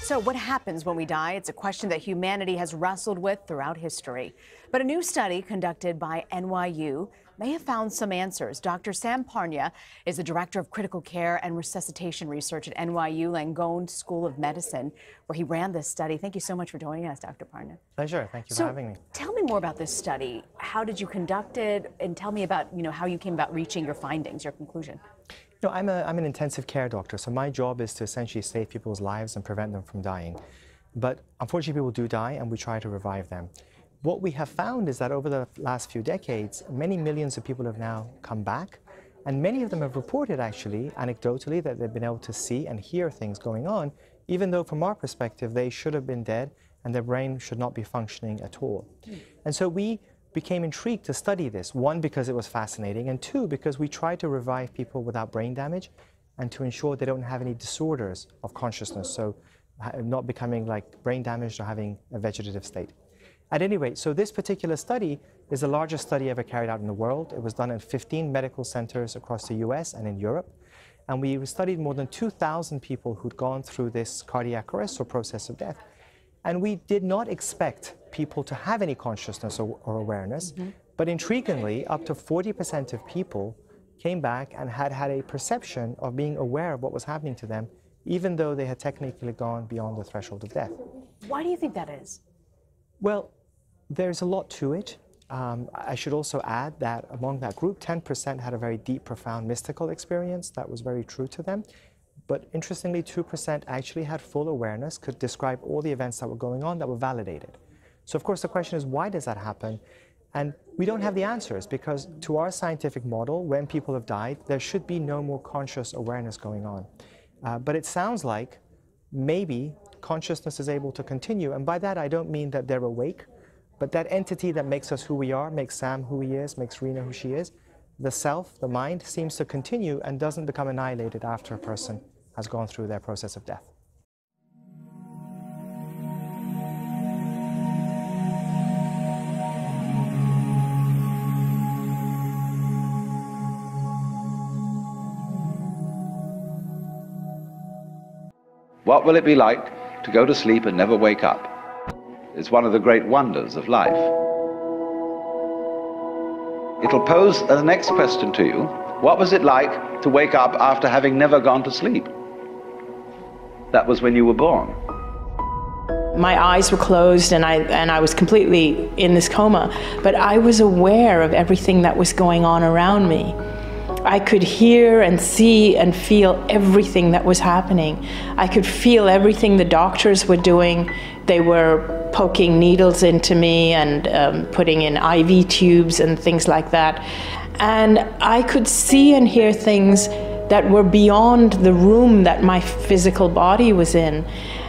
So what happens when we die? It's a question that humanity has wrestled with throughout history. But a new study conducted by NYU may have found some answers. Dr. Sam Parnia is the director of critical care and resuscitation research at NYU Langone School of Medicine, where he ran this study. Thank you so much for joining us, Dr. Parnia. Pleasure. Thank you for having me. Tell me more about this study. How did you conduct it? And tell me about, how you came about reaching your findings, your conclusion. I'm an intensive care doctor, so my job is to essentially save people's lives and prevent them from dying. But unfortunately, people do die, and we try to revive them. What we have found is that over the last few decades, many millions of people have now come back, and many of them have reported, actually, anecdotally, that they've been able to see and hear things going on, even though from our perspective, they should have been dead and their brain should not be functioning at all. And so we became intrigued to study this, one, because it was fascinating, and two, because we try to revive people without brain damage and to ensure they don't have any disorders of consciousness, so not becoming like brain damaged or having a vegetative state. At any rate, so this particular study is the largest study ever carried out in the world. It was done in 15 medical centers across the US and in Europe. And we studied more than 2,000 people who'd gone through this cardiac arrest or process of death. And we did not expect people to have any consciousness or awareness, but intriguingly, up to 40% of people came back and had a perception of being aware of what was happening to them, even though they had technically gone beyond the threshold of death. Why do you think that is? Well, there's a lot to it. I should also add that among that group, 10% had a very deep, profound mystical experience that was very true to them. But interestingly, 2% actually had full awareness, could describe all the events that were going on that were validated. So of course the question is, why does that happen? And we don't have the answers, because to our scientific model, when people have died, there should be no more conscious awareness going on. But it sounds like maybe consciousness is able to continue. And by that, I don't mean that they're awake, but that entity that makes us who we are, makes Sam who he is, makes Rena who she is, the self, the mind, seems to continue and doesn't become annihilated after a person has gone through their process of death. What will it be like to go to sleep and never wake up? It's one of the great wonders of life. It'll pose the next question to you. What was it like to wake up after having never gone to sleep? That was when you were born. My eyes were closed and I was completely in this coma, but I was aware of everything that was going on around me. I could hear and see and feel everything that was happening. I could feel everything the doctors were doing. They were poking needles into me and putting in IV tubes and things like that. And I could see and hear things that were beyond the room that my physical body was in.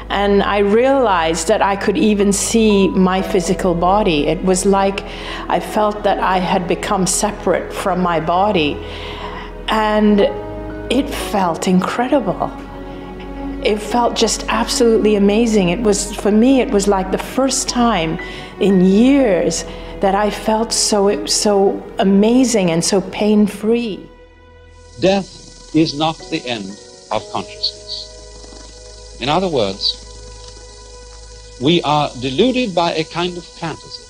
And I realized that I could even see my physical body. It was like I felt that I had become separate from my body. And it felt incredible. It felt just absolutely amazing. It was, for me, it was like the first time in years that I felt so amazing and so pain-free. Death is not the end of consciousness. In other words, we are deluded by a kind of fantasy.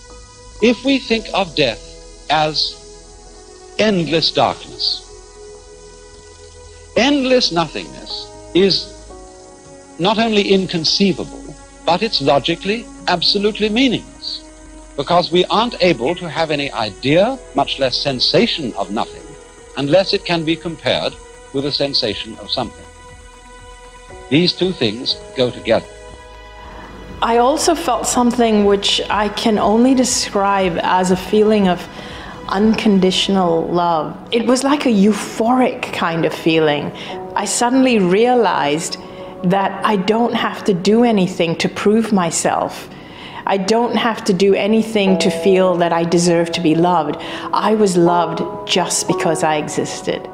If we think of death as endless darkness, endless nothingness is not only inconceivable, but it's logically absolutely meaningless, because we aren't able to have any idea, much less sensation of nothing, unless it can be compared with a sensation of something. These two things go together. I also felt something which I can only describe as a feeling of unconditional love. It was like a euphoric kind of feeling. I suddenly realized that I don't have to do anything to prove myself. I don't have to do anything to feel that I deserve to be loved. I was loved just because I existed.